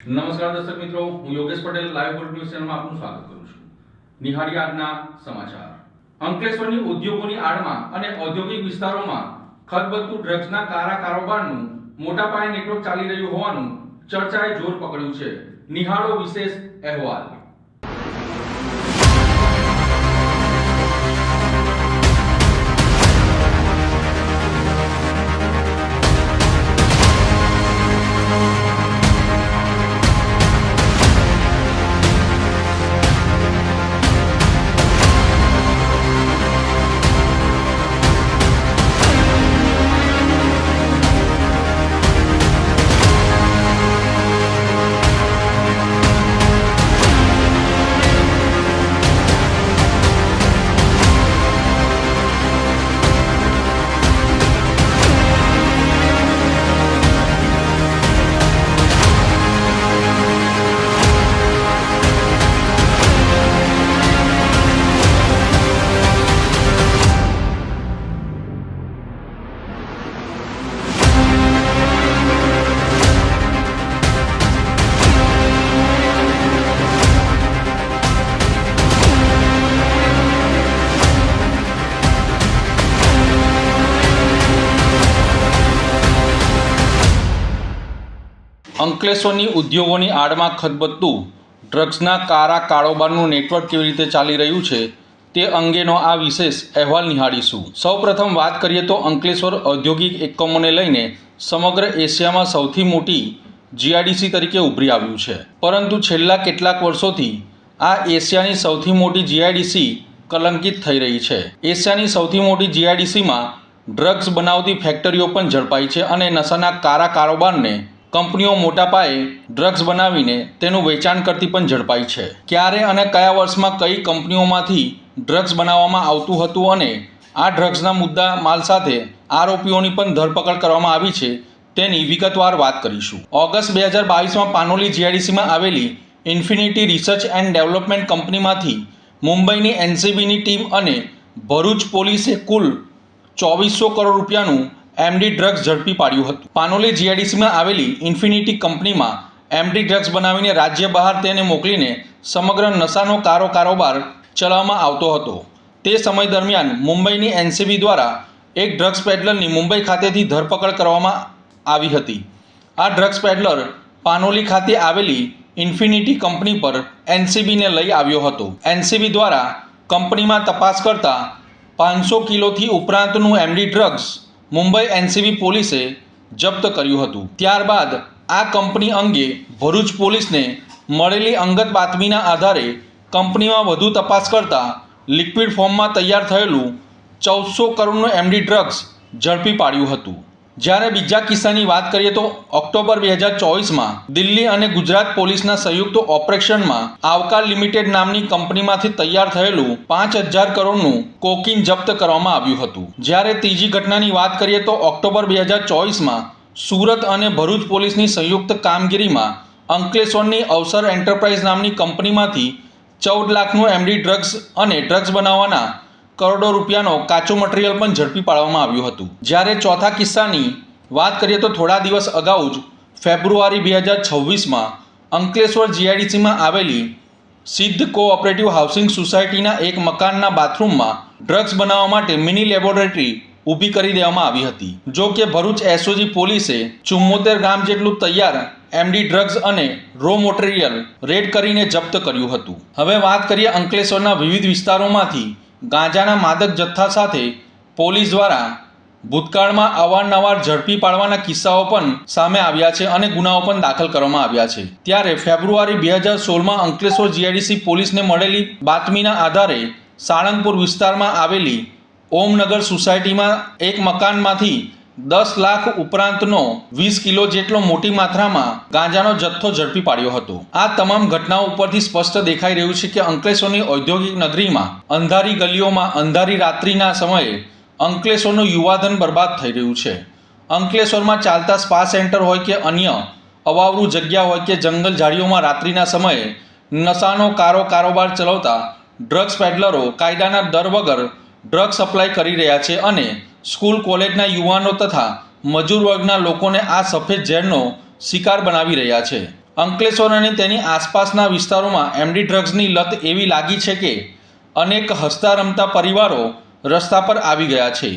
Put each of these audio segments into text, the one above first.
નમસ્કાર દર્શક મિત્રો, હું Yogesh Patel live world news ચેનલમાં આપનું સ્વાગત કરું છું. નિહાળીએ આજના સમાચાર. અંકલેશ્વરની ઉદ્યોગોની આડમાં અને ઔદ્યોગિક વિસ્તારોમાં ખતબત્તું ડ્રગ્સના કાળા કારોબારનું મોટા પાયે નેટવર્ક ચાલી રહ્યું હોવાનું ચર્ચાએ જોર પકડ્યું છે. નિહાળો વિશેષ અહેવાલ. અંકલેશ્વરની ઉદ્યોગોની આડમાં ખતબત્તું ડ્રગ્સના કાળા કારોબારનું નેટવર્ક કેવી રીતે ચાલી રહ્યું છે તે અંગેનો આ વિશેષ અહેવાલ નિહાળીશું. સૌપ્રથમ વાત કરીએ તો અંકલેશ્વર ઔદ્યોગિક એકમોને લઈને સમગ્ર એશિયામાં સૌથી મોટી જીઆઈડીસી તરીકે ઉભરી આવ્યું છે. પરંતુ છેલ્લા કેટલાક વર્ષોથી આ એશિયાની સૌથી મોટી જીઆઈડીસી કલંકિત થઈ રહી છે. એશિયાની સૌથી મોટી જીઆઈડીસીમાં ડ્રગ્સ બનાવતી ફેક્ટરીઓ પણ ઝડપાઈ છે અને નશાના કાળા કારોબારને કંપનીઓ મોટા પાયે ડ્રગ્સ બનાવીને તેનું વેચાણ કરતી પણ ઝડપાઈ છે. ક્યારે અને કયા વર્ષમાં કઈ કંપનીઓમાંથી ડ્રગ્સ બનાવવામાં આવતું હતું અને આ ડ્રગ્સના મુદ્દા માલ સાથે આરોપીઓની પણ ધરપકડ કરવામાં આવી છે તેની વિગતવાર વાત કરીશું. ઓગસ્ટ 2022માં પાનોલી જીઆઈડીસીમાં આવેલી ઇન્ફિનિટી રિસર્ચ એન્ડ ડેવલપમેન્ટ કંપનીમાંથી મુંબઈની એનસીબીની ટીમ અને ભરૂચ પોલીસે કુલ 2400 કરોડ રૂપિયાનું એમડી ડ્રગ્સ ઝડપી પાડ્યું હતું. પાનોલી જીઆઈડીસીમાં આવેલી ઇન્ફિનિટી કંપનીમાં એમડી ડ્રગ્સ બનાવીને રાજ્ય બહાર તેને મોકલીને સમગ્ર નશાનો કારોબાર ચલાવવામાં આવતો હતો. તે સમય દરમિયાન મુંબઈની એનસીબી દ્વારા એક ડ્રગ્સ પેડલરની મુંબઈ ખાતેથી ધરપકડ કરવામાં આવી હતી. આ ડ્રગ્સ પેડલર પાનોલી ખાતે આવેલી ઇન્ફિનિટી કંપની પર એનસીબીને લઈ આવ્યો હતો. એનસીબી દ્વારા કંપનીમાં તપાસ કરતા 500 કિલોથી ઉપરાંતનું એમડી ડ્રગ્સ મુંબઈ એનસીબી પોલીસે જપ્ત કર્યું હતું. ત્યારબાદ આ કંપની અંગે ભરૂચ પોલીસને મળેલી અંગત બાતમીના આધારે કંપનીમાં વધુ તપાસ કરતાં લિક્વિડ ફોર્મમાં તૈયાર થયેલું 1400 કરોડનું એમડી ડ્રગ્સ ઝડપી પાડ્યું હતું. જ્યારે બીજા કિસ્સાની વાત કરીએ તો ઓક્ટોબર 2024માં દિલ્હી અને ગુજરાત પોલીસના સંયુક્ત ઓપરેશનમાં આવકાર લિમિટેડ નામની કંપનીમાંથી તૈયાર થયેલું 5000 કરોડનું કોકીન જપ્ત કરવામાં આવ્યું હતું. જ્યારે ત્રીજી ઘટનાની વાત કરીએ તો ઓક્ટોબર 2024માં સુરત અને ભરૂચ પોલીસની સંયુક્ત કામગીરીમાં અંકલેશ્વરની અવસર એન્ટરપ્રાઇઝ નામની કંપનીમાંથી 14 લાખનું એમડી ડ્રગ્સ અને ડ્રગ્સ બનાવવાના કરોડો રૂપિયાનો કાચો મટીરિયલ પણ ઝડપી પાડવામાં આવ્યું હતું. જ્યારે ચોથા કિસ્સાની વાત કરીએ તો થોડા દિવસ અગાઉ જ ફેબ્રુઆરી 2026માં અંકલેશ્વર જીઆઈડીસીમાં આવેલી સિદ્ધ કોઓપરેટિવ હાઉસિંગ સોસાયટીના એક મકાનના બાથરૂમમાં ડ્રગ્સ બનાવવા માટે મિની લેબોરેટરી ઊભી કરી દેવામાં આવી હતી. જો કે ભરૂચ એસઓજી પોલીસે 74 ગ્રામ જેટલું તૈયાર એમડી ડ્રગ્સ અને રો મટીરિયલ રેડ કરીને જપ્ત કર્યું હતું. હવે વાત કરીએ અંકલેશ્વરના વિવિધ વિસ્તારોમાંથી ગાંજાના માદક જથ્થા સાથે પોલીસ દ્વારા ભૂતકાળમાં અવારનવાર ઝડપી પાડવાના કિસ્સાઓ પણ સામે આવ્યા છે અને ગુનાઓ પણ દાખલ કરવામાં આવ્યા છે. ત્યારે ફેબ્રુઆરી 2016માં અંકલેશ્વર જીઆઈડીસી પોલીસને મળેલી બાતમીના આધારે સાળંગપુર વિસ્તારમાં આવેલી ઓમનગર સોસાયટીમાં એક મકાનમાંથી 10 લાખ ઉપરાંતનો 20 કિલો જેટલો મોટી માત્રામાં ગાંજાનો જથ્થો ઝડપી પાડ્યો હતો. આ તમામ ઘટનાઓ ઉપરથી સ્પષ્ટ દેખાઈ રહ્યું છે કે અંકલેશ્વરની ઔદ્યોગિક નગરીમાં અંધારી ગલીઓમાં અંધારી રાત્રિના સમયે અંકલેશ્વરનું યુવાધન બરબાદ થઈ રહ્યું છે. અંકલેશ્વરમાં ચાલતા સ્પા સેન્ટર હોય કે અન્ય અવાવરૂ જગ્યા હોય કે જંગલ ઝાડીઓમાં રાત્રિના સમયે નશાનો કારોબાર ચલાવતા ડ્રગ્સ પેડલરો કાયદાના દર વગર ડ્રગ સપ્લાય કરી રહ્યા છે અને સ્કૂલ કોલેજના યુવાનો તથા મજૂર વર્ગના લોકોને આ સફેદ ઝેરનો શિકાર બનાવી રહ્યા છે. અંકલેશ્વર અને તેની આસપાસના વિસ્તારોમાં એમડી ડ્રગ્સની લત એવી લાગી છે કે અનેક હસતા રમતા પરિવારો રસ્તા પર આવી ગયા છે.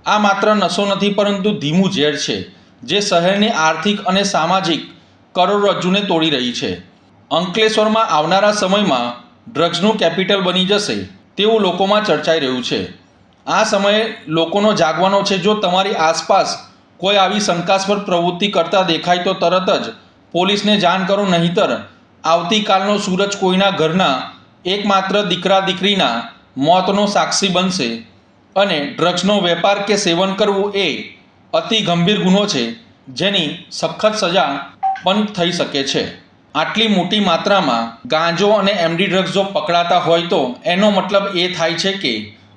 આ માત્ર નશો નથી, પરંતુ ધીમું ઝેર છે જે શહેરની આર્થિક અને સામાજિક કરોડરજ્જુને તોડી રહી છે. અંકલેશ્વરમાં આવનારા સમયમાં ડ્રગ્સનું કેપિટલ બની જશે તેવું લોકોમાં ચર્ચાઈ રહ્યું છે. આ સમયે લોકોનો જાગવાનો છે. જો તમારી આસપાસ કોઈ આવી શંકાસ્પદ પ્રવૃત્તિ કરતા દેખાય તો તરત જ પોલીસને જાણ કરો, નહીંતર આવતીકાલનો સૂરજ કોઈના ઘરના એકમાત્ર દીકરા દીકરીના મોતનો સાક્ષી બનશે. અને ડ્રગ્સનો વેપાર કે સેવન કરવું એ અતિ ગંભીર ગુનો છે, જેની સખત સજા પણ થઈ શકે છે. આટલી મોટી માત્રામાં ગાંજો અને એમડી ડ્રગ્સ જો પકડાતા હોય તો એનો મતલબ એ થાય છે કે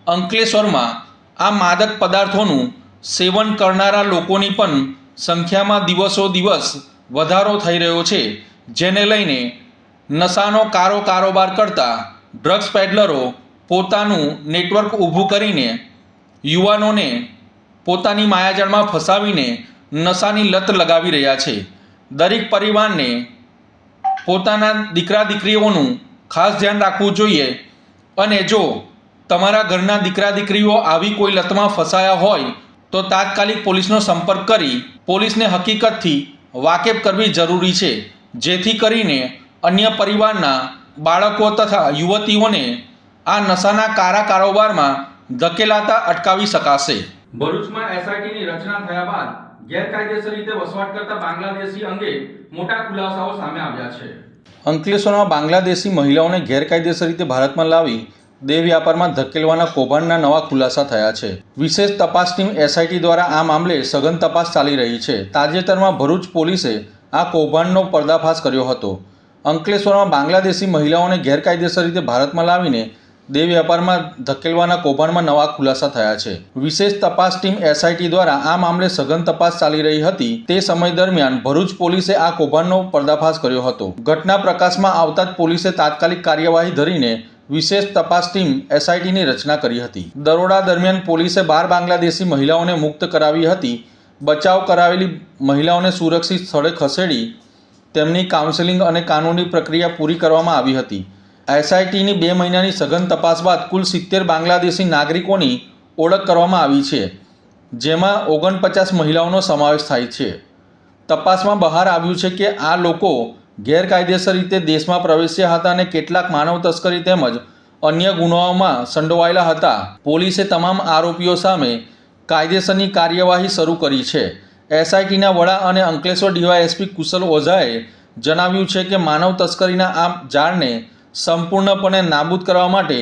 અંકલેશ્વરમાં આ માદક પદાર્થોનું સેવન કરનારા લોકોની પણ સંખ્યામાં દિવસો દિવસ વધારો થઈ રહ્યો છે, જેને લઈને નશાનો કારોબાર કરતા ડ્રગ્સ પેડલરો પોતાનું નેટવર્ક ઊભું કરીને યુવાનોને પોતાની માયાજાળમાં ફસાવીને નશાની લત લગાવી રહ્યા છે. દરેક પરિવારને પોતાના દીકરા દીકરીઓનું ખાસ ધ્યાન રાખવું જોઈએ. અને જો તમારા ઘરના દીકરા દીકરીઓ આવી કોઈ લતમાં ફસાયા હોય તો તાત્કાલિક પોલીસનો સંપર્ક કરી પોલીસને હકીકતથી વાકેફ કરવી જરૂરી છે, જેથી કરીને અન્ય પરિવારના બાળકો તથા યુવતીઓને આ નશાના કારોબારમાં ધકેલાતા અટકાવી શકાશે. ભરૂચમાં એસઆઈટીની રચના થયા બાદ ગેરકાયદેસર રીતે વસવાટ કરતા બાંગ્લાદેશી અંગે મોટા ખુલાસાઓ સામે આવ્યા છે. અંકલેશ્વરમાં બાંગ્લાદેશી મહિલાઓને ગેરકાયદેસર રીતે ભારતમાં લાવી દેહ વ્યાપારમાં ધકેલવાના કૌભાંડના નવા ખુલાસા થયા છે. વિશેષ તપાસ ટીમ એસઆઈટી દ્વારા આ મામલે સઘન તપાસ ચાલી રહી છે. તાજેતરમાં ભરૂચ પોલીસે આ કૌભાંડનો પર્દાફાશ કર્યો હતો. અંકલેશ્વરમાં બાંગ્લાદેશી મહિલાઓને ગેરકાયદેસર રીતે ભારતમાં લાવીને દેહ વ્યાપારમાં ધકેલવાના કૌભાંડમાં નવા ખુલાસા થયા છે. વિશેષ તપાસ ટીમ એસઆઈટી દ્વારા આ મામલે સઘન તપાસ ચાલી રહી હતી. તે સમય દરમિયાન ભરૂચ પોલીસે આ કૌભાંડનો પર્દાફાશ કર્યો હતો. ઘટના પ્રકાશમાં આવતા જ પોલીસે તાત્કાલિક કાર્યવાહી ધરીને વિશેષ તપાસ ટીમ એસઆઈટીની રચના કરી હતી. દરોડા દરમિયાન પોલીસે 12 બાંગ્લાદેશી મહિલાઓને મુક્ત કરાવી હતી. બચાવ કરાવેલી મહિલાઓને સુરક્ષિત સ્થળે ખસેડી તેમની કાઉન્સેલિંગ અને કાનૂની પ્રક્રિયા પૂરી કરવામાં આવી હતી. એસઆઈટીની 2 મહિનાની સઘન તપાસ બાદ કુલ 70 બાંગ્લાદેશી નાગરિકોની ઓળખ કરવામાં આવી છે, જેમાં 49 મહિલાઓનો સમાવેશ થાય છે. તપાસમાં બહાર આવ્યું છે કે આ લોકો ગેરકાયદેસર રીતે દેશમાં પ્રવેશ્યા હતા અને કેટલાક માનવ તસ્કરી તેમજ અન્ય ગુનાઓમાં સંડોવાયેલા હતા. પોલીસે તમામ આરોપીઓ સામે કાયદેસરની કાર્યવાહી શરૂ કરી છે. એસઆઈટીના વડા અને અંકલેશ્વર ડીવાયએસપી કુશલ ઓઝાએ જણાવ્યું છે કે માનવ તસ્કરીના આ જાળને સંપૂર્ણપણે નાબૂદ કરવા માટે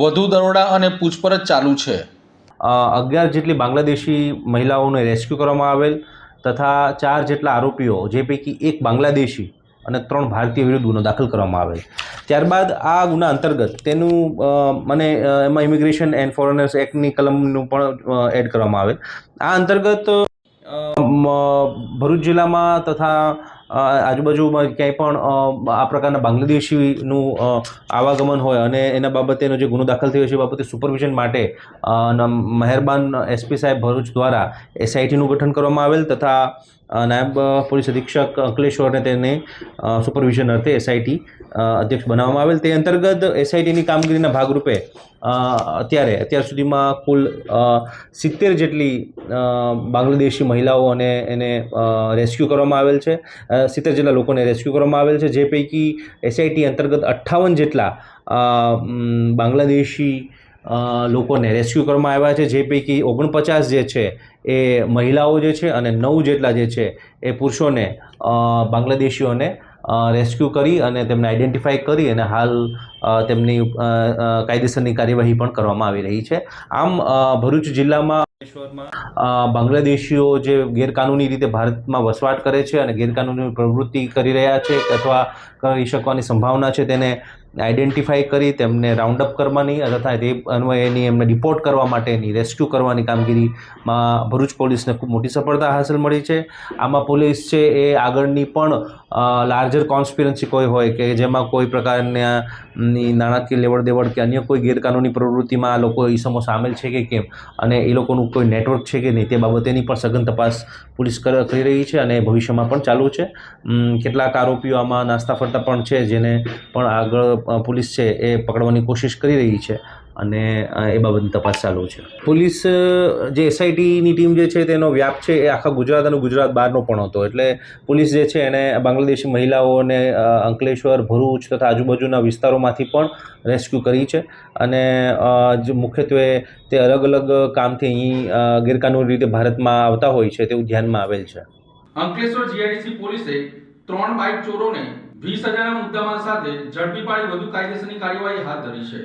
વધુ દરોડા અને પૂછપરછ ચાલુ છે. 11 જેટલી બાંગ્લાદેશી મહિલાઓને રેસ્ક્યુ કરવામાં આવેલ તથા 4 જેટલા આરોપીઓ, જે પૈકી 1 બાંગ્લાદેશી અને 3 ભારતીય વિરુદ્ધ ગુનો દાખલ કરવામાં આવેલ. ત્યારબાદ આ ગુના અંતર્ગત તેનું એમાં ઇમિગ્રેશન એન્ડ ફોરેનર્સ એક્ટની કલમનું પણ એડ કરવામાં આવેલ. આ અંતર્ગત ભરૂચ જિલ્લામાં તથા આજુબાજુમાં ક્યાંય પણ આ પ્રકારના બાંગ્લાદેશીનું આવાગમન હોય અને એના બાબતેનો જે ગુનો દાખલ થયો છે એ બાબતે સુપરવિઝન માટે મહેરબાન એસપી સાહેબ ભરૂચ દ્વારા એસઆઈટીનું ગઠન કરવામાં આવેલ તથા નાયબ પોલીસ અધિક્ષક અંકલેશ્વરને તેને સુપરવિઝન અર્થે એસઆઈટી અધ્યક્ષ બનાવવામાં આવેલ. તે અંતર્ગત એસઆઈટીની કામગીરીના ભાગરૂપે અત્યાર સુધીમાં કુલ 70 જેટલી બાંગ્લાદેશી મહિલાઓ અને એને રેસ્ક્યુ કરવામાં આવેલ છે. 70 જેટલા લોકોને રેસ્ક્યુ કરવામાં આવેલ છે, જે પૈકી એસઆઈટી અંતર્ગત 58 જેટલા બાંગ્લાદેશી લોકોને રેસ્ક્યુ કરવામાં આવ્યા છે, જે પૈકી 49 જે છે એ મહિલાઓ જે છે અને 9 જેટલા જે છે એ પુરુષોને બાંગ્લાદેશીઓને રેસ્ક્યુ કરી અને તેમને આઈડેન્ટિફાઈ કરી અને હાલ તેમની કાયદેસરની કાર્યવાહી પણ કરવામાં આવી રહી છે. આમ ભરૂચ જિલ્લામાં બાંગ્લાદેશીઓ જે ગેરકાનૂની રીતે ભારતમાં વસવાટ કરે છે અને ગેરકાનૂની પ્રવૃત્તિ કરી રહ્યા છે અથવા કરી શકવાની સંભાવના છે, તેને આઈડેન્ટિફાઈ કરી તેમને રાઉન્ડ અપ કરવાની તથા તે અન્વયે એમને રિપોર્ટ કરવા માટેની રેસ્ક્યુ કરવાની કામગીરીમાં ભરૂચ પોલીસને ખૂબ મોટી સફળતા હાંસલ મળી છે. આમાં પોલીસ છે એ આગળની પણ લાર્જર કોન્સ્પિરન્સી કોઈ હોય કે જેમાં કોઈ પ્રકારના નાણાકીય લેવડ દેવડ કે અન્ય કોઈ ગેરકાનૂની પ્રવૃત્તિમાં આ લોકો ઈસમો સામેલ છે કે કેમ અને એ લોકોનું કોઈ નેટવર્ક છે કે નહીં તે બાબતેની પણ સઘન તપાસ પોલીસ કરી રહી છે અને ભવિષ્યમાં પણ ચાલુ છે. કેટલાક આરોપીઓ આમાં નાસ્તા ફરતા પણ છે જેને પણ આગળ પોલીસ છે એ પકડવાની કોશિશ કરી રહી છે અને એ બાબતની તપાસ ચાલુ છે. પોલીસ જે એસઆઈટીની ટીમ જે છે તેનો વ્યાપ છે એ આખા ગુજરાત અને ગુજરાત બહારનો પણ હતો, એટલે પોલીસ જે છે એને બાંગ્લાદેશી મહિલાઓને અંકલેશ્વર, ભરૂચ તથા આજુબાજુના વિસ્તારોમાંથી પણ રેસ્ક્યુ કરી છે અને જે મુખ્યત્વે તે અલગ અલગ કામથી અહીં ગેરકાનૂની રીતે ભારતમાં આવતા હોય છે તેવું ધ્યાનમાં આવેલ છે. અંકલેશ્વર જીઆઈડીસી પોલીસે 3 બાઇક ચોરોને 20,000ના મુદ્દામાલ સાથે ઝડપી પાડી વધુ કાયદેસરની કાર્યવાહી હાથ ધરી છે.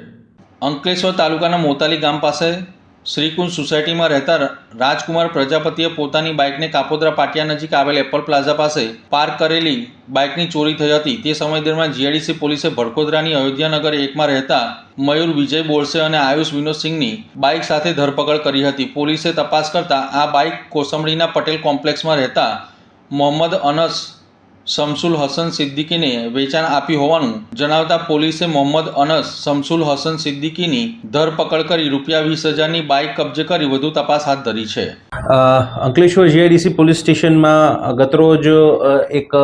અંકલેશ્વર તાલુકાના મોતાલી ગામ પાસે શ્રીકુંજ સોસાયટીમાં રહેતા રાજકુમાર પ્રજાપતિએ પોતાની બાઇકને કાપોદ્રા પાટિયા નજીક આવેલ એપલ પ્લાઝા પાસે પાર્ક કરેલી બાઇકની ચોરી થઈ હતી. તે સમય દરમિયાન જીઆઈડીસી પોલીસે ભડકોદરાની અયોધ્યાનગર 1માં રહેતા મયુર વિજય બોરસે અને આયુષ વિનોદસિંહની બાઇક સાથે ધરપકડ કરી હતી. પોલીસે તપાસ કરતા આ બાઇક કોસંબડીના પટેલ કોમ્પ્લેક્સમાં રહેતા મોહમ્મદ અનસ શમસુલ હસન સિદ્દીકીને વેચાણ આપી હોવાનું જણાવતા પોલીસે મોહમ્મદ અનસ શમસુલ હસન સિદ્દીકીની ધરપકડ કરી ₹20,000ની બાઇક કબજે કરી વધુ તપાસ હાથ ધરી છે. અંકલેશ્વર જીઆઈડીસી પોલીસ સ્ટેશનમાં ગતરોજ એક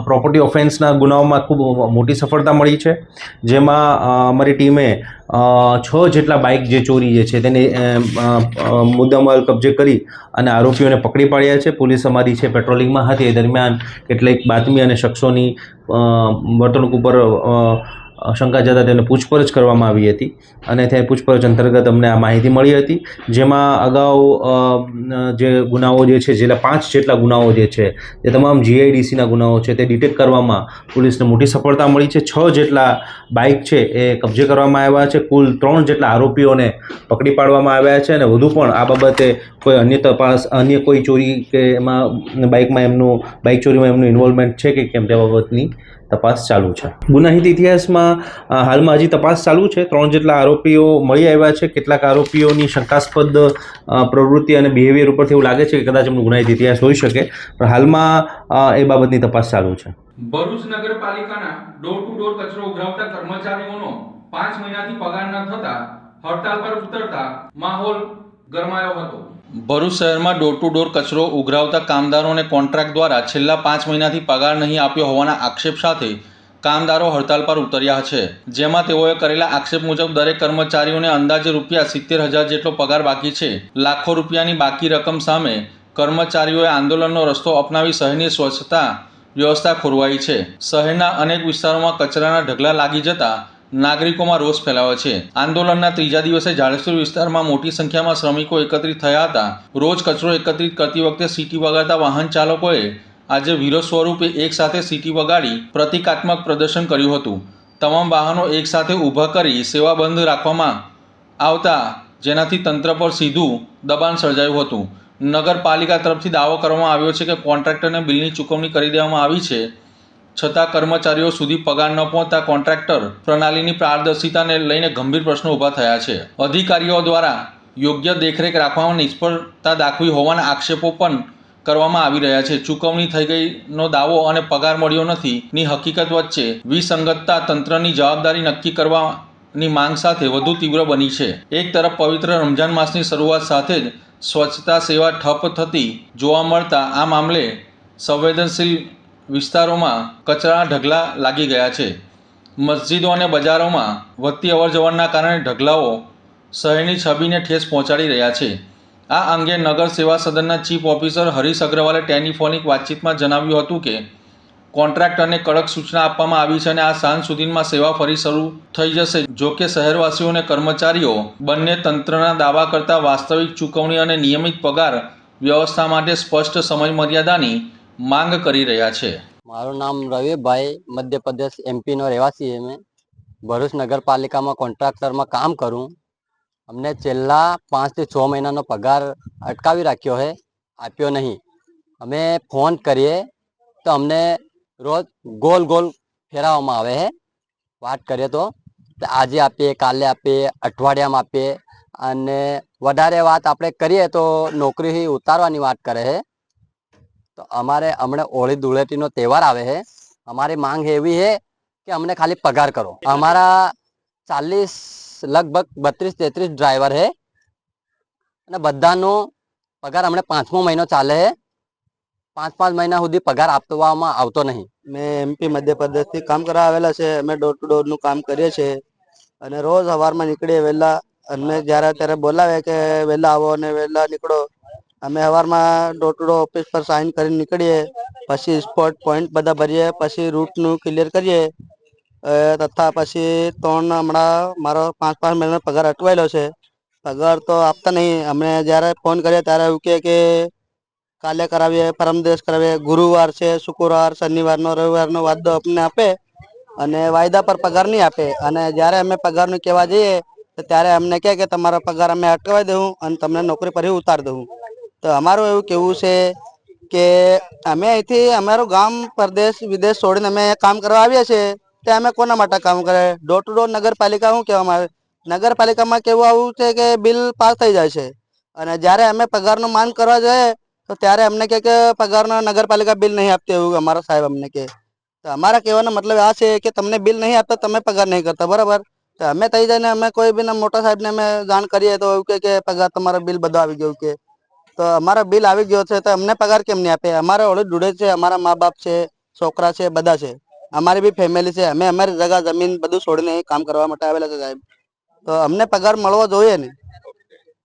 પ્રોપર્ટી ઓફેન્સના ગુનાઓમાં ખૂબ મોટી સફળતા મળી છે, જેમાં અમારી ટીમે 6 જેટલા બાઇક જે ચોરી જે છે તેને મુદ્દામાલ કબજે કરી અને આરોપીઓને પકડી પાડ્યા છે. પોલીસ અમારી છે પેટ્રોલિંગમાં હતી એ દરમિયાન કેટલીક બાતમી અને શખ્સોની વર્તણૂક ઉપર શંકા જતા તેને પૂછપરછ કરવામાં આવી હતી અને તે પૂછપરછ અંતર્ગત અમને આ માહિતી મળી હતી, જેમાં અગાઉ જે ગુનાઓ જે છે જેટલા 5 જેટલા ગુનાઓ જે છે તે તમામ જીઆઈડીસીના ગુનાઓ છે તે ડિટેક્ટ કરવામાં પોલીસને મોટી સફળતા મળી છે. 6 જેટલા બાઇક છે એ કબજે કરવામાં આવ્યા છે. કુલ 3 જેટલા આરોપીઓને પકડી પાડવામાં આવ્યા છે અને વધુ પણ આ બાબતે કોઈ અન્ય તપાસ, અન્ય કોઈ ચોરી કે એમાં બાઇક ચોરીમાં એમનું ઇન્વોલ્વમેન્ટ છે કે કેમ તે બાબતની તપાસ ચાલુ છે. ગુનાહિત ઇતિહાસમાં હાલમાં હજી તપાસ ચાલુ છે. 3 જેટલા આરોપીઓ મળી આવ્યા છે. કેટલાક આરોપીઓની શંકાસ્પદ પ્રવૃત્તિ અને બિહેવિયર ઉપરથી એવું લાગે છે કે કદાચ એમનો ગુનાહિત ઇતિહાસ હોઈ શકે, પણ હાલમાં એ બાબતની તપાસ ચાલુ છે. ભરૂચ નગરપાલિકાના ડોર ટુ ડોર કચરો ઉઘરાવતા કર્મચારીઓનો 5 મહિનાથી પગાર ન થતા હડતાલ પર ઉતરતા માહોલ ગરમાયો હતો. ભરૂચ શહેરમાં ડોર ટુ ડોર કચરો ઉઘરાવતા કામદારોને કોન્ટ્રાક્ટ દ્વારા છેલ્લા 5 મહિનાથી પગાર નહીં આપ્યો હોવાના આક્ષેપ સાથે કામદારો હડતાલ પર ઉતર્યા છે, જેમાં તેઓએ કરેલા આક્ષેપ મુજબ દરેક કર્મચારીઓને અંદાજે ₹70,000 જેટલો પગાર બાકી છે. લાખો રૂપિયાની બાકી રકમ સામે કર્મચારીઓએ આંદોલનનો રસ્તો અપનાવી શહેરની સ્વચ્છતા વ્યવસ્થા ખોરવાઈ છે. શહેરના અનેક વિસ્તારોમાં કચરાના ઢગલા લાગી જતા નાગરિકોમાં રોષ ફેલાયો છે. આંદોલનના 3જા દિવસે જાડેશ્વર વિસ્તારમાં મોટી સંખ્યામાં શ્રમિકો એકત્રિત થયા હતા. રોજ કચરો એકત્રિત કરતી વખતે સીટી વગાડતા વાહન ચાલકોએ આજે વિરોધ સ્વરૂપે એક સાથે સીટી વગાડી પ્રતિકાત્મક પ્રદર્શન કર્યું હતું. તમામ વાહનો એક સાથે ઊભા કરી સેવા બંધ રાખવામાં આવતા જેનાથી તંત્ર પર સીધું દબાણ સર્જાયું હતું. નગરપાલિકા તરફથી દાવો કરવામાં આવ્યો છે કે કોન્ટ્રાક્ટરને બિલની ચૂકવણી કરી દેવામાં આવી છે, છતાં કર્મચારીઓ સુધી પગાર ન પહોંચતા કોન્ટ્રાક્ટર પ્રણાલીની પારદર્શિતાને લઈને ગંભીર પ્રશ્નો ઊભા થયા છે. અધિકારીઓ દ્વારા યોગ્ય દેખરેખ રાખવામાં નિષ્ફળતા દાખવી હોવાના આક્ષેપો પણ કરવામાં આવી રહ્યા છે. ચૂકવણી થઈ ગઈનો દાવો અને પગાર મળ્યો નથી ની હકીકત વચ્ચે વિસંગતતા તંત્રની જવાબદારી નક્કી કરવાની માંગ સાથે વધુ તીવ્ર બની છે. એક તરફ પવિત્ર રમઝાન માસની શરૂઆત સાથે જ સ્વચ્છતા સેવા ઠપ થતી જોવા મળતા આ મામલે સંવેદનશીલ વિસ્તારોમાં કચરાના ઢગલા લાગી ગયા છે. મસ્જિદો અને બજારોમાં વધતી અવરજવરના કારણે ઢગલાઓ શહેરની છબીને ઠેસ પહોંચાડી રહ્યા છે. આ અંગે નગર સેવા સદનના ચીફ ઓફિસર હરીશ અગ્રવાલે ટેલિફોનિક વાતચીતમાં જણાવ્યું હતું કે કોન્ટ્રાક્ટરને કડક સૂચના આપવામાં આવી છે અને આ સાંજ સુધીમાં સેવા ફરી શરૂ થઈ જશે. જોકે શહેરવાસીઓ અને કર્મચારીઓ બંને તંત્રના દાવા કરતાં વાસ્તવિક ચૂકવણી અને નિયમિત પગાર વ્યવસ્થા માટે સ્પષ્ટ સમય મર્યાદાની માંગ કરી રહ્યા છે. મારું નામ રવિભાઈ, મધ્યપ્રદેશ એમપીનો રહેવાસી છે. મેં ભરૂચ નગરપાલિકામાં કોન્ટ્રાક્ટરમાં કામ કરું. અમને છેલ્લા 5 થી 6 મહિનાનો પગાર અટકાવી રાખ્યો છે, આપ્યો નહીં. અમે ફોન કરીએ તો અમને રોજ ગોલ ગોલ ફેરવવામાં આવે છે. વાત કરીએ તો આજે આપીએ, કાલે આપીએ, અઠવાડિયામાં આપીએ, અને વધારે વાત આપણે કરીએ તો નોકરી ઉતારવાની વાત કરે છે. તો અમારે હમણાં હોળી ધૂળેટીનો તહેવાર આવે છે. અમારી માંગ એવી છે કે અમને ખાલી પગાર કરો. અમારા 40 લગભગ 32-33 ડ્રાઈવર છે અને બધાનો પગાર હમણાં 5મો મહિનો ચાલે છે. 5 મહિના સુધી પગાર આપવામાં આવતો નહીં. મેં એમપી મધ્યપ્રદેશથી કામ કરવા આવેલા છે. અમે ડોર ટુ ડોરનું કામ કરીએ છીએ અને રોજ સવારમાં નીકળીએ વહેલા. અમને જ્યારે ત્યારે બોલાવે કે વહેલા આવો અને વહેલા નીકળો. અમે સવારમાં ડોર ટુ ડોર ઓફિસ પર સાઇન કરીને નીકળીએ, પછી સ્પોટ પોઈન્ટ બધા ભરીએ, પછી રૂટનું ક્લિયર કરીએ તથા પછી હમણાં મારો 5 મહિનાનો પગાર અટવાયેલો છે. પગાર તો આપતા નહીં. અમે જ્યારે ફોન કરીએ ત્યારે એવું કહે કે કાલે કરાવીએ, પરમ દિવસ કરાવીએ. ગુરુવાર છે, શુક્રવાર, શનિવારનો, રવિવારનો વાયદો અમને આપે અને વાયદા પર પગાર નહીં આપે. અને જ્યારે અમે પગારનું કહેવા જઈએ તો ત્યારે અમને કહે કે તમારો પગાર અમે અટકાવી દઉં અને તમને નોકરી પરથી ઉતારી દઉં. તો અમારું એવું કહેવું છે કે અમે અહીંથી અમારું ગામ, પરદેશ, વિદેશ છોડીને અમે કામ કરવા આવીએ છીએ. તે અમે કોના માટે કામ કરે? ડોર ટુ ડોર નગરપાલિકા શું કહેવામાં આવે? નગરપાલિકામાં કેવું આવું છે કે બિલ પાસ થઈ જાય છે અને જ્યારે અમે પગારનું માંગ કરવા જઈએ તો ત્યારે અમને કહે કે પગારના નગરપાલિકા બિલ નહીં આપતી, એવું અમારા સાહેબ અમને કહે. તો અમારા કહેવાનો મતલબ આ છે કે તમને બિલ નહીં આપતા, તમે પગાર નહીં કરતા, બરાબર? તો અમે થઈ જઈને અમે કોઈ બી મોટા સાહેબને અમે જાણ કરીએ તો એવું કે પગાર તમારા બિલ બધું આવી ગયું કે. તો અમારા બિલ આવી ગયો છે તો અમને પગાર કેમ નહીં આપે? અમારે ઓળખ ડૂડે છે, અમારા મા બાપ છે, છોકરા છે, બધા છે, અમારી બી ફેમિલી છે. અમે અમારી જગા જમીન બધું છોડીને કામ કરવા માટે આવેલા છે સાહેબ. તો અમને પગાર મળવો જોઈએ ને.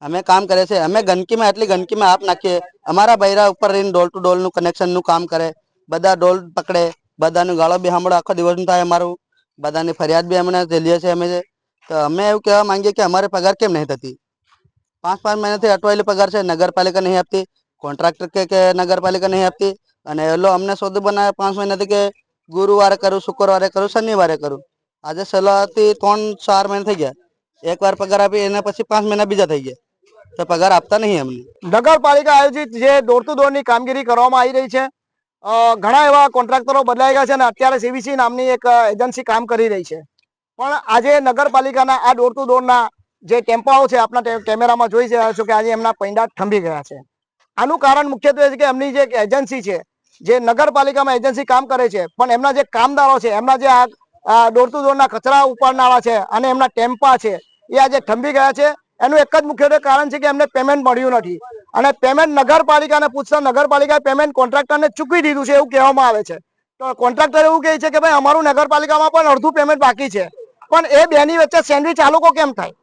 અમે કામ કરીએ છીએ. અમે ગંદકીમાં એટલી ગંદકીમાં હાથ નાખીએ. અમારા બૈરા ઉપર રહીને ડોલ ટુ ડોલનું કનેક્શનનું કામ કરે, બધા ડોલ પકડે, બધાનું ગાળો બી સાંભળો, આખો દિવસનું થાય અમારું. બધાની ફરિયાદ બી અમને ઝેલીએ છીએ અમે. તો અમે એવું કહેવા માંગીએ કે અમારે પગાર કેમ નહીં થતી? 5 મહિનાથી અટવાયેલી પગાર છે. નગરપાલિકા નહીં આપતી, કોન્ટ્રાક્ટર કે નગરપાલિકા નહીં આપતી. અને એલો અમને સોદું બનાવે 5 મહિનાથી કે ગુરુવારે કરું, શુક્રવારે કરું, શનિવારે કરું. આજે સલાહથી 3-4 મહિના થઈ ગયા. એકવાર પગાર આપી એના પછી 5 મહિના બીજા થઈ ગયા તો પગાર આપતા નહીં અમને. નગરપાલિકા આયોજિત જે ડોર ટુ ડોરની કામગીરી કરવામાં આવી રહી છે, ઘણા એવા કોન્ટ્રાક્ટરો બદલાઈ ગયા છે અને અત્યારે સીવીસી નામની એક એજન્સી કામ કરી રહી છે. પણ આજે નગરપાલિકાના આ ડોર ટુ ડોરના જે ટેમ્પાઓ છે, આપણા કેમેરામાં જોઈ રહ્યા છો કે આજે એમના પૈંડા થંભી ગયા છે. આનું કારણ મુખ્યત્વે છે કે એમની જે એજન્સી છે, જે નગરપાલિકામાં એજન્સી કામ કરે છે, પણ એમના જે કામદારો છે, એમના જે આ ડોર ટુ ડોરના કચરા ઉપાડનારા છે અને એમના ટેમ્પા છે, એ આજે થંભી ગયા છે. એનું એક જ મુખ્યત્વે કારણ છે કે એમને પેમેન્ટ મળ્યું નથી અને પેમેન્ટ નગરપાલિકાને પૂછતા નગરપાલિકાએ પેમેન્ટ કોન્ટ્રાક્ટરને ચૂકવી દીધું છે એવું કહેવામાં આવે છે. તો કોન્ટ્રાક્ટર એવું કહે છે કે ભાઈ અમારું નગરપાલિકામાં પણ અડધું પેમેન્ટ બાકી છે. પણ એ બેની વચ્ચે સેન્ડવિચ આ લોકો કેમ થાય?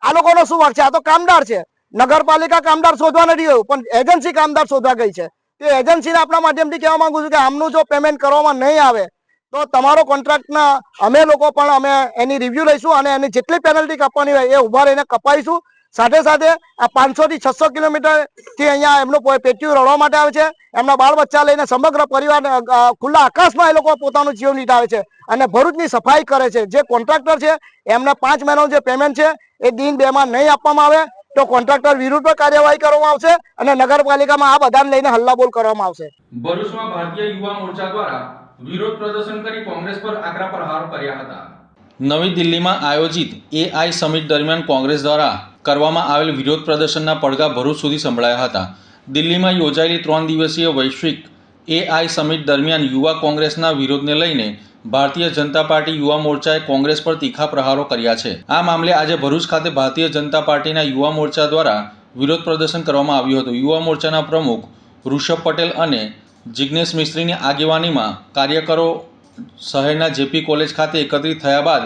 આ લોકોનો શું વાંક છે? આ તો કામદાર છે. નગરપાલિકા કામદાર શોધવા નથી ગયું, પણ એજન્સી કામદાર શોધવા ગઈ છે. તે એજન્સીને આપણા માધ્યમથી કહેવા માંગુ છું કે આમનું જો પેમેન્ટ કરવામાં નહીં આવે તો તમારો કોન્ટ્રાક્ટના અમે લોકો પણ અમે એની રિવ્યુ લઈશું અને એની જેટલી પેનલ્ટી કાપવાની હોય એ ઉભા રહીને કપાઈશું. સાથે સાથે આ 500 થી 600 કિલોમીટરથી અહીંયા એમનું પેટીયું રડવા માટે આવે છે. એમના બાળ બચ્ચા લઈને સમગ્ર પરિવાર ખુલ્લા આકાશમાં એ લોકો પોતાનું જીવ નીટાવે છે અને ભરૂચની સફાઈ કરે છે. જે કોન્ટ્રાક્ટર છે એમને 5 મહિનાનું જે પેમેન્ટ છે એ દિન 2 માં નહીં આપવામાં આવે તો કોન્ટ્રાક્ટર વિરુદ્ધ પર કાર્યવાહી કરવામાં આવશે અને નગરપાલિકામાં આ બધાને લઈને હલ્લાબોલ કરવામાં આવશે. ભરૂચમાં ભારતીય યુવા મોરચા દ્વારા વિરોધ પ્રદર્શન કરી કોંગ્રેસ પર આકરા પ્રહારો કર્યા હતા. નવી દિલ્હીમાં આયોજિત એઆઈ સમિટ દરમિયાન કોંગ્રેસ દ્વારા કરવામાં આવેલ વિરોધ પ્રદર્શનના પડઘા ભરૂચ સુધી સંભળાયા હતા. દિલ્હીમાં યોજાયેલી 3 દિવસીય વૈશ્વિક એઆઈ સમિટ દરમિયાન યુવા કોંગ્રેસના વિરોધને લઈને ભારતીય જનતા પાર્ટી યુવા મોરચાએ કોંગ્રેસ પર તીખા પ્રહારો કર્યા છે. આ મામલે આજે ભરૂચ ખાતે ભારતીય જનતા પાર્ટીના યુવા મોરચા દ્વારા વિરોધ પ્રદર્શન કરવામાં આવ્યું હતું. યુવા મોરચાના પ્રમુખ ઋષભ પટેલ અને જિગ્નેશ મિસ્ત્રીની આગેવાનીમાં કાર્યકરો શહેરના જેપી કોલેજ ખાતે એકત્રિત થયા બાદ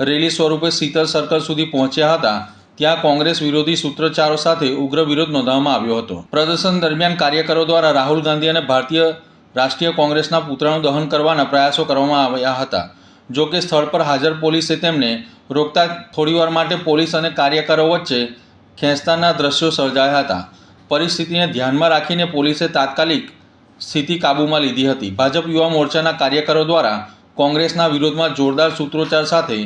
રેલી સ્વરૂપે શીતલ સર્કલ સુધી પહોંચ્યા હતા. ત્યાં કોંગ્રેસ વિરોધી સૂત્રોચ્ચારો સાથે ઉગ્ર વિરોધ નોંધવામાં આવ્યો હતો. પ્રદર્શન દરમિયાન કાર્યકરો દ્વારા રાહુલ ગાંધી અને ભારતીય રાષ્ટ્રીય કોંગ્રેસના પુતળાનું દહન કરવાના પ્રયાસો કરવામાં આવ્યા હતા. જોકે સ્થળ પર હાજર પોલીસે તેમને રોકતા થોડીવાર માટે પોલીસ અને કાર્યકરો વચ્ચે ખેંચતાના દ્રશ્યો સર્જાયા હતા. પરિસ્થિતિને ધ્યાનમાં રાખીને પોલીસે તાત્કાલિક સ્થિતિ કાબૂમાં લીધી હતી. ભાજપ યુવા મોરચાના કાર્યકરો દ્વારા કોંગ્રેસના વિરોધમાં જોરદાર સૂત્રોચ્ચાર સાથે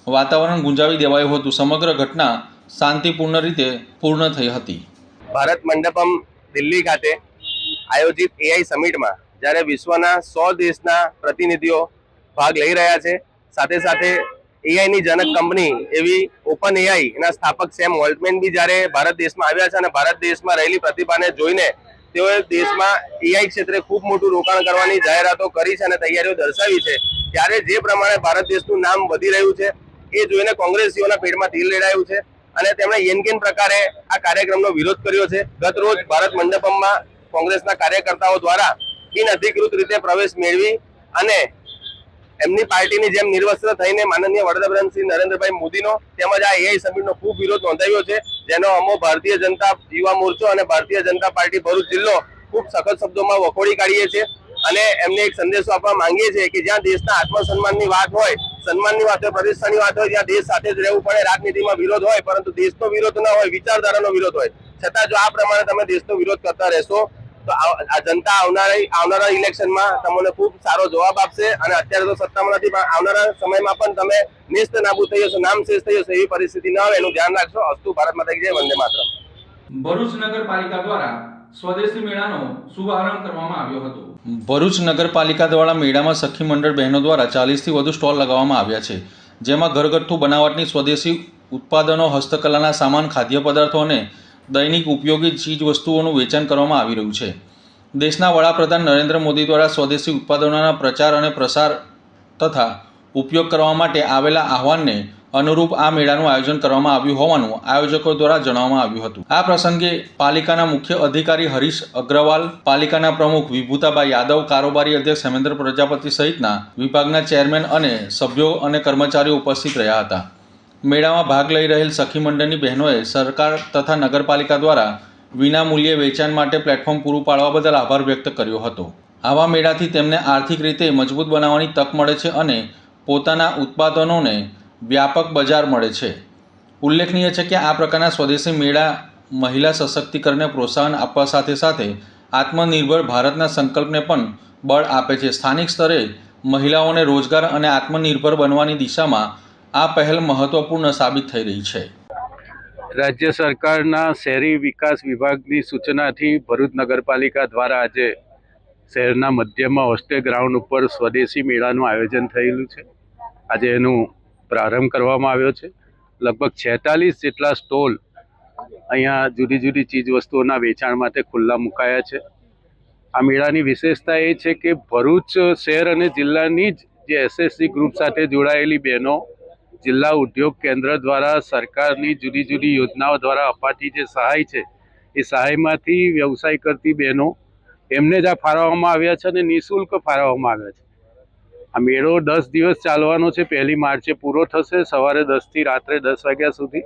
વાતાવરણ ગુંજાવી દેવાયું હતું. સમગ્ર ઘટના શાંતિપૂર્ણ રીતે પૂર્ણ થઈ હતી. ભારત મંડપમ દિલ્હી ખાતે આયોજિત એઆઈ સમિટમાં જ્યારે વિશ્વના 100 દેશના પ્રતિનિધિઓ ભાગ લઈ રહ્યા છે સાથે સાથે એઆઈની જનક કંપની એવી ઓપન એઆઈ એના સ્થાપક સેમ ઓલ્ટમેન બી જ્યારે ભારત દેશમાં આવ્યા છે અને ભારત દેશમાં રહેલી પ્રતિભાને જોઈને તેઓએ દેશમાં એઆઈ ક્ષેત્રે ખૂબ મોટું રોકાણ કરવાની જાહેરાતો કરી છે અને તૈયારીઓ દર્શાવી છે, ત્યારે જે પ્રમાણે ભારત દેશનું નામ વધી રહ્યું છે એ જોઈને કોંગ્રેસીઓના પેટમાં તીર રેડાયું છે અને તેમણે યેનકેન પ્રકારે આ કાર્યક્રમનો વિરોધ કર્યો છે. ગત રોજ ભારત મંડપમમાં કોંગ્રેસના કાર્યકર્તાઓ દ્વારા બિનઅધિકૃત રીતે પ્રવેશ મેળવી અને એમની પાર્ટીની જેમ નિર્વસ્ત્ર થઈને માનનીય વડાપ્રધાન શ્રી નરેન્દ્રભાઈ મોદીનો તેમજ આ એઆઈ સમિટનો ખૂબ વિરોધ નોંધાવ્યો છે, જેનો અમો ભારતીય જનતા યુવા મોરચો અને ભારતીય જનતા પાર્ટી ભરૂચ જિલ્લો ખૂબ સખત શબ્દોમાં વખોડી કાઢીએ છીએ અને એમને એક સંદેશો આપવા માંગીએ છીએ કે જ્યાં દેશના આત્મસન્માનની વાત હોય, સન્માનની વાત હોય, પ્રતિષ્ઠાની વાત હોય, ત્યાં દેશ સાથે જ રહેવું પડે. રાજનીતિમાં વિરોધ હોય પરંતુ દેશનો વિરોધ ના હોય, વિચારધારાનો વિરોધ હોય, છતાં જો આ પ્રમાણે તમે દેશનો વિરોધ કરતા રહેશો તો આ જનતા આવનારા ઇલેક્શનમાં તમને ખૂબ સારો જવાબ આપશે અને અત્યારે તો સત્તામાં નથી પણ આવનારા સમયમાં પણ તમે નિસ્ત નાબૂદ થઈ જશો, નામ શેષ થઈ જશો, એવી પરિસ્થિતિ ન આવે એનું ધ્યાન રાખશો. અસ્તુ ભારત માતા કી જય, વંદે માતરમ. ભરૂચ નગરપાલિકા દ્વારા સ્વદેશી મેળાનો શુભારંભ કરવામાં આવ્યો હતો. ભરૂચ નગરપાલિકા દ્વારા મેળામાં સખી મંડળ બહેનો દ્વારા 40થી વધુ સ્ટોલ લગાવવામાં આવ્યા છે, જેમાં ઘરગથ્થુ બનાવટની સ્વદેશી ઉત્પાદનો, હસ્તકલાના સામાન, ખાદ્ય પદાર્થો અને દૈનિક ઉપયોગી ચીજ વસ્તુઓનું વેચાણ કરવામાં આવી રહ્યું છે. દેશના વડાપ્રધાન નરેન્દ્ર મોદી દ્વારા સ્વદેશી ઉત્પાદનોના પ્રચાર અને પ્રસાર તથા ઉપયોગ કરવા માટે આવેલા આહવાનને અનુરૂપ આ મેળાનું આયોજન કરવામાં આવ્યું હોવાનું આયોજકો દ્વારા જણાવવામાં આવ્યું હતું. આ પ્રસંગે પાલિકાના મુખ્ય અધિકારી હરીશ અગ્રવાલ, પાલિકાના પ્રમુખ વિભૂતાભાઈ યાદવ, કારોબારી અધ્યક્ષ હેમેન્દ્ર પ્રજાપતિ સહિતના વિભાગના ચેરમેન અને સભ્યો અને કર્મચારીઓ ઉપસ્થિત રહ્યા હતા. મેળામાં ભાગ લઈ રહેલ સખી મંડળની બહેનોએ સરકાર તથા નગરપાલિકા દ્વારા વિનામૂલ્યે વેચાણ માટે પ્લેટફોર્મ પૂરું પાડવા બદલ આભાર વ્યક્ત કર્યો હતો. આવા મેળાથી તેમને આર્થિક રીતે મજબૂત બનાવવાની તક મળે છે અને પોતાના ઉત્પાદનોને વ્યાપક બજાર મળે છે. ઉલ્લેખનીય છે કે આ પ્રકારના સ્વદેશી મેળા મહિલા સશક્તિકરણને પ્રોત્સાહન આપવા સાથે સાથે આત્મનિર્ભર ભારતના સંકલ્પને પણ બળ આપે છે. સ્થાનિક સ્તરે મહિલાઓને રોજગાર અને આત્મનિર્ભર બનવાની દિશામાં આ પહેલ મહત્વપૂર્ણ સાબિત થઈ રહી છે. રાજ્ય સરકારના શહેરી વિકાસ વિભાગની સૂચનાથી ભરૂચ નગરપાલિકા દ્વારા આજે શહેરના મધ્યમાં હોસ્ટે ગ્રાઉન્ડ ઉપર સ્વદેશી મેળાનું આયોજન થયેલું છે. આજે એનું પ્રારંભ કરવામાં આવ્યો છે. લગભગ 46 જેટલા સ્ટોલ અહીંયા જુદી જુદી ચીજ વસ્તુઓના વેચાણ માટે ખુલ્લા મુકાયા છે. આ મેળાની વિશેષતા એ છે કે ભરૂચ શહેર અને જિલ્લાની જ જે એસએસસી ગ્રુપ સાથે જોડાયેલી બહેનો જિલ્લા ઉદ્યોગ કેન્દ્ર દ્વારા સરકારની જુદી જુદી યોજનાઓ દ્વારા અપાતી જે સહાય છે એ સહાયમાંથી વ્યવસાય કરતી બહેનો એમને જ આ ફાળવવામાં આવ્યા છે અને નિઃશુલ્ક ફાળવવામાં આવ્યા છે. આ મેળો 10 દિવસ ચાલવાનો છે. 1 માર્ચે પૂરો થશે. સવારે 10 થી રાત્રે 10 વાગ્યા સુધી.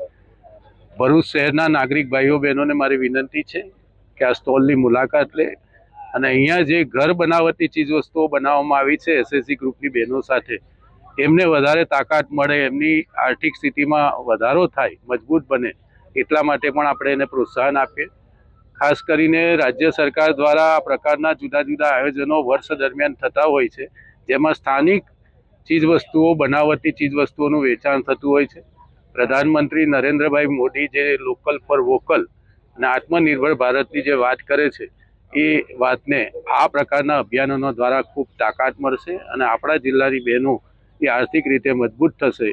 ભરૂચ શહેરના નાગરિક ભાઈઓ બહેનોને મારી વિનંતી છે કે આ સ્ટોલની મુલાકાત લે અને અહીંયા જે ઘર બનાવટી ચીજ વસ્તુઓ બનાવવામાં આવી છે એસએસસી ગ્રુપની બહેનો સાથે, એમને વધારે તાકાત મળે, એમની આર્થિક સ્થિતિમાં વધારો થાય, મજબૂત બને, એટલા માટે પણ આપણે એને પ્રોત્સાહન આપીએ. ખાસ કરીને રાજ્ય સરકાર દ્વારા આ પ્રકારના જુદા જુદા આયોજનો વર્ષ દરમિયાન થતા હોય છે, જેમાં સ્થાનિક ચીજવસ્તુઓ, બનાવટી ચીજવસ્તુઓનું વેચાણ થતું હોય છે. પ્રધાનમંત્રી નરેન્દ્રભાઈ મોદી જે લોકલ ફોર વોકલ અને આત્મનિર્ભર ભારતની જે વાત કરે છે એ વાતને આ પ્રકારના અભિયાનોનો દ્વારા ખૂબ તાકાત મળશે અને આપણા જિલ્લાની બહેનો એ આર્થિક રીતે મજબૂત થશે.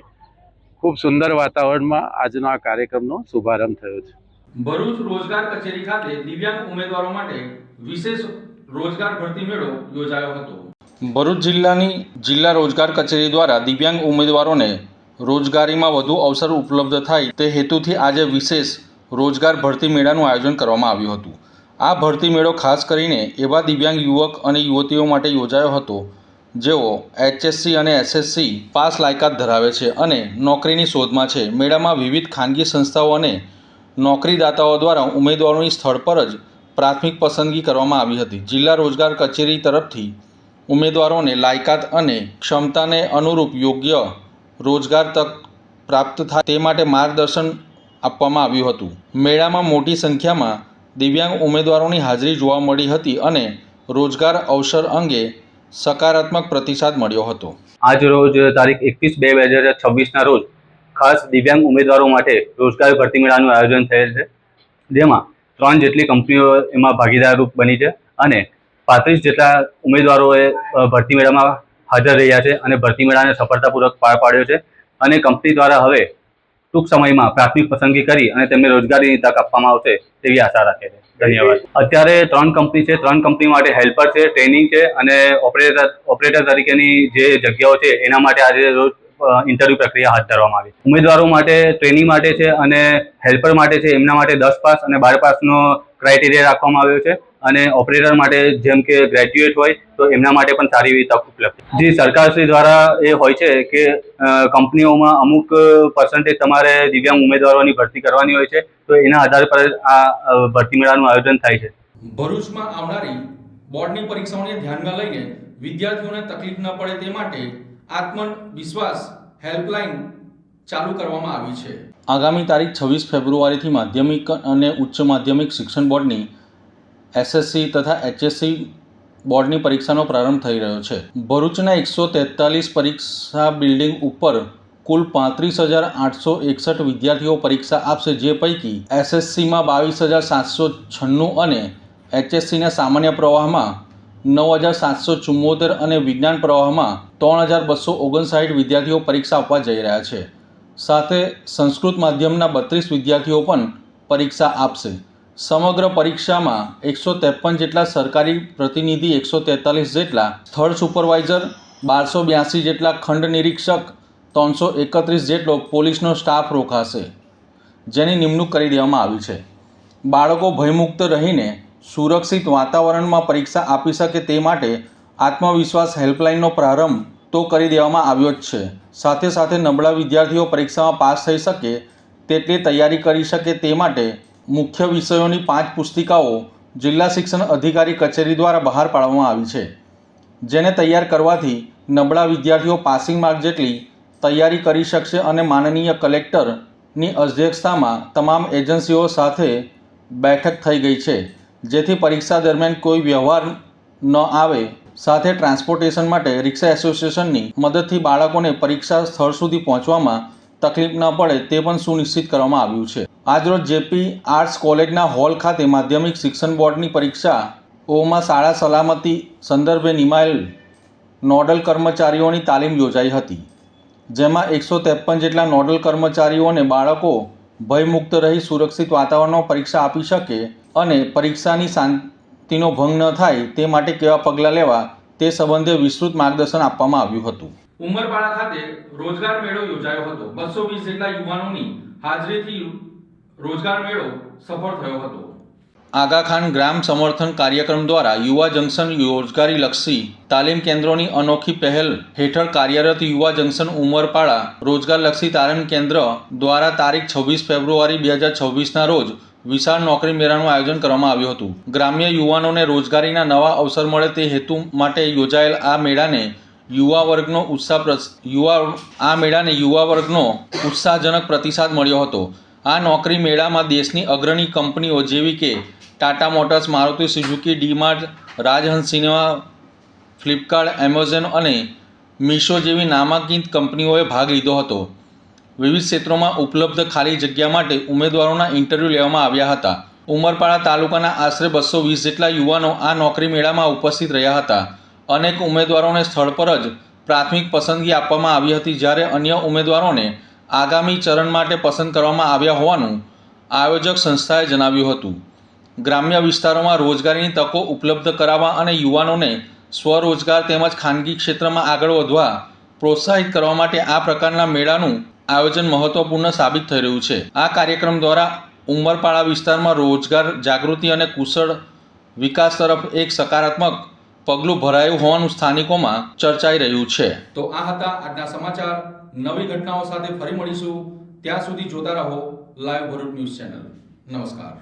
ખૂબ સુંદર વાતાવરણમાં આજનો આ કાર્યક્રમનો શુભારંભ થયો છે. ભરૂચ રોજગાર કચેરી ખાતે દિવ્યાંગ ઉમેદવારો માટે વિશેષ રોજગાર ભરતી મેળો યોજાયો હતો. ભરૂચ જિલ્લાની જિલ્લા રોજગાર કચેરી દ્વારા દિવ્યાંગ ઉમેદવારોને રોજગારીમાં વધુ અવસર ઉપલબ્ધ થાય તે હેતુથી આજે વિશેષ રોજગાર ભરતી મેળાનું આયોજન કરવામાં આવ્યું હતું. આ ભરતી મેળો ખાસ કરીને એવા દિવ્યાંગ યુવક અને યુવતીઓ માટે યોજાયો હતો જેઓ એચએસસી અને એસએસસી પાસ લાયકાત ધરાવે છે અને નોકરીની શોધમાં છે. મેળામાં વિવિધ ખાનગી સંસ્થાઓ અને નોકરીદાતાઓ દ્વારા ઉમેદવારોની સ્થળ પર જ પ્રાથમિક પસંદગી કરવામાં આવી હતી. જિલ્લા રોજગાર કચેરી તરફથી ઉમેદવારોને લાયકાત અને ક્ષમતાને અનુરૂપ યોગ્ય રોજગાર તક પ્રાપ્ત થાય તે માટે માર્ગદર્શન આપવામાં આવ્યું હતું. મેળામાં મોટી સંખ્યામાં દિવ્યાંગ ઉમેદવારોની હાજરી જોવા મળી હતી અને રોજગાર અવસર અંગે સકારાત્મક પ્રતિસાદ મળ્યો હતો. આજ રોજ તારીખ 21/2/2026ના રોજ ખાસ દિવ્યાંગ ઉમેદવારો માટે રોજગાર ભરતી મેળાનું આયોજન થયેલ છે, જેમાં 3 જેટલી કંપનીઓ એમાં ભાગીદાર રૂપ બની છે અને 35 જેટલા ઉમેદવારોએ ભરતી મેળામાં હાજર રહ્યા છે અને ભરતી મેળાને સફળતાપૂર્વક પાર પાડ્યો છે અને કંપની દ્વારા હવે ટૂંક સમયમાં પ્રાથમિક પસંદગી કરી અને તેમને રોજગારીની તક આપવામાં આવશે તેવી આશા રાખે છે. ધન્યવાદ. અત્યારે 3 કંપની છે. 3 કંપની માટે હેલ્પર છે, ટ્રેનિંગ છે અને ઓપરેટર તરીકેની જે જગ્યાઓ છે એના માટે આજે રોજ ઇન્ટરવ્યુ પ્રક્રિયા હાથ ધરવામાં આવી. ઉમેદવારો માટે ટ્રેનિંગ માટે છે અને હેલ્પર માટે છે એમના માટે 10 પાસ અને 12 પાસનો ક્રાઇટેરિયા રાખવામાં આવ્યો છે અને ઓપરેટર માટે જેમ કે ગ્રેજ્યુએટ હોય તો એમના માટે પણ સારી એવી તક ઉપલબ્ધ છે. જે સરકારશ્રી દ્વારા એ હોય છે કે કંપનીઓમાં અમુક પર્સન્ટેજ તમારે દિવ્યાંગ ઉમેદવારોની ભરતી કરવાની હોય છે તો એના આધાર પર આ ભરતી મેળાનું આયોજન થાય છે. ભરૂચમાં આવનારી બોર્ડની પરીક્ષાઓને ધ્યાનમાં લઈને વિદ્યાર્થીઓને તકલીફ ન પડે તે માટે આત્મવિશ્વાસ હેલ્પલાઇન ચાલુ કરવામાં આવી છે. આગામી તારીખ 26 ફેબ્રુઆરીથી માધ્યમિક અને ઉચ્ચ માધ્યમિક શિક્ષણ બોર્ડની SSC તથા HSC બોર્ડની પરીક્ષાનો પ્રારંભ થઈ રહ્યો છે. ભરૂચના 143 પરીક્ષા બિલ્ડિંગ ઉપર કુલ 35,861 વિદ્યાર્થીઓ પરીક્ષા આપશે, જે પૈકી SSCમાં 22,796 અને HSCના સામાન્ય પ્રવાહમાં 9,774 અને વિજ્ઞાન પ્રવાહમાં 3,259 વિદ્યાર્થીઓ પરીક્ષા આપવા જઈ રહ્યા છે. સાથે સંસ્કૃત માધ્યમના 32 વિદ્યાર્થીઓ પણ પરીક્ષા આપશે. સમગ્ર પરીક્ષામાં 153 જેટલા સરકારી પ્રતિનિધિ, 143 જેટલા સ્થળ સુપરવાઇઝર, 1282 જેટલા ખંડ નિરીક્ષક, 331 જેટલો પોલીસનો સ્ટાફ રોકાશે, જેની નિમણૂક કરી દેવામાં આવી છે. બાળકો ભયમુક્ત રહીને સુરક્ષિત વાતાવરણમાં પરીક્ષા આપી શકે તે માટે આત્મવિશ્વાસ હેલ્પલાઇનનો પ્રારંભ તો કરી દેવામાં આવ્યો જ છે. સાથે સાથે નબળા વિદ્યાર્થીઓ પરીક્ષામાં પાસ થઈ શકે તેટલી તૈયારી કરી શકે તે માટે મુખ્ય વિષયોની 5 પુસ્તિકાઓ જિલ્લા શિક્ષણ અધિકારી કચેરી દ્વારા બહાર પાડવામાં આવી છે, જેને તૈયાર કરવાથી નબળા વિદ્યાર્થીઓ પાસિંગ માર્ક જેટલી તૈયારી કરી શકશે અને માનનીય કલેક્ટરની અધ્યક્ષતામાં તમામ એજન્સીઓ સાથે બેઠક થઈ ગઈ છે, જેથી પરીક્ષા દરમિયાન કોઈ વ્યવહાર ન આવે. સાથે ટ્રાન્સપોર્ટેશન માટે રિક્ષા એસોસિએશનની મદદથી બાળકોને પરીક્ષા સ્થળ સુધી પહોંચવામાં તકલીફ ન પડે તે પણ સુનિશ્ચિત કરવામાં આવ્યું છે. આજરોજ જેપી આર્ટ્સ કોલેજના હોલ ખાતે માધ્યમિક શિક્ષણ બોર્ડની પરીક્ષાઓમાં શાળા સલામતી સંદર્ભે નિમાયેલ નોડલ કર્મચારીઓની તાલીમ યોજાઈ હતી, જેમાં 153 જેટલા નોડલ કર્મચારીઓને બાળકો ભયમુક્ત રહી સુરક્ષિત વાતાવરણમાં પરીક્ષા આપી શકે અને પરીક્ષાની શાંતિનો ભંગ ન થાય તે માટે કેવા પગલાં લેવા તે સંબંધે વિસ્તૃત માર્ગદર્શન આપવામાં આવ્યું હતું. ઉમરપાડા ખાતે રોજગાર મેળો યોજાયો હતો. 220 જેટલા યુવાનોની હાજરીથી રોજગાર મેળો સફળ થયો હતો. આગા ખાન ગ્રામ સમર્થન કાર્યક્રમ દ્વારા યુવા જંકશન રોજગારીલક્ષી તાલીમ કેન્દ્રોની અનોખી પહેલ હેઠળ કાર્યરત યુવા જંકશન ઉમરપાડા રોજગારલક્ષી તાલીમ કેન્દ્ર દ્વારા તારીખ 26 ફેબ્રુઆરી 2026ના રોજ વિશાળ નોકરી મેળાનું આયોજન કરવામાં આવ્યું હતું. ગ્રામ્ય યુવાનોને રોજગારીના નવા અવસર મળે તે હેતુ માટે યોજાયેલ આ મેળાને યુવા વર્ગનો ઉત્સાહજનક પ્રતિસાદ મળ્યો હતો. આ નોકરી મેળામાં દેશની અગ્રણી કંપનીઓ જેવી કે Tata motors, Maruti Suzuki, DMart, Rajhans cinema, Flipkart, Amazon અને મીશો જેવી નામાંકિત કંપનીઓએ ભાગ લીધો હતો. વિવિધ ક્ષેત્રોમાં ઉપલબ્ધ ખાલી જગ્યા માટે ઉમેદવારોના ઇન્ટરવ્યૂ લેવામાં આવ્યા હતા. ઉમરપાડા તાલુકાના આશરે 220 જેટલા યુવાનો આ નોકરી મેળામાં ઉપસ્થિત રહ્યા હતા. અનેક ઉમેદવારોને સ્થળ પર જ પ્રાથમિક પસંદગી આપવામાં આવી હતી, જ્યારે અન્ય ઉમેદવારોને આગામી ચરણ માટે પસંદ કરવામાં આવ્યા હોવાનું આયોજક સંસ્થાએ જણાવ્યું હતું. ગ્રામ્ય વિસ્તારોમાં રોજગારીની તકો ઉપલબ્ધ કરાવવા અને યુવાનોને સ્વરોજગાર તેમજ ખાનગી ક્ષેત્રમાં આગળ વધવા પ્રોત્સાહિત કરવા માટે આ પ્રકારના મેળાનું આયોજન મહત્વપૂર્ણ સાબિત થઈ રહ્યું છે. આ કાર્યક્રમ દ્વારા ઉમરપાડા વિસ્તારમાં રોજગાર જાગૃતિ અને કુશળ વિકાસ તરફ એક સકારાત્મક પગલું ભરાયું હોવાનું સ્થાનિકોમાં ચર્ચાઈ રહ્યું છે. તો આ હતા આજના સમાચાર. નવી ઘટનાઓ સાથે ફરી મળીશું. ત્યાં સુધી જોતા રહો લાઈવ ભરૂચ ન્યૂઝ ચેનલ. નમસ્કાર.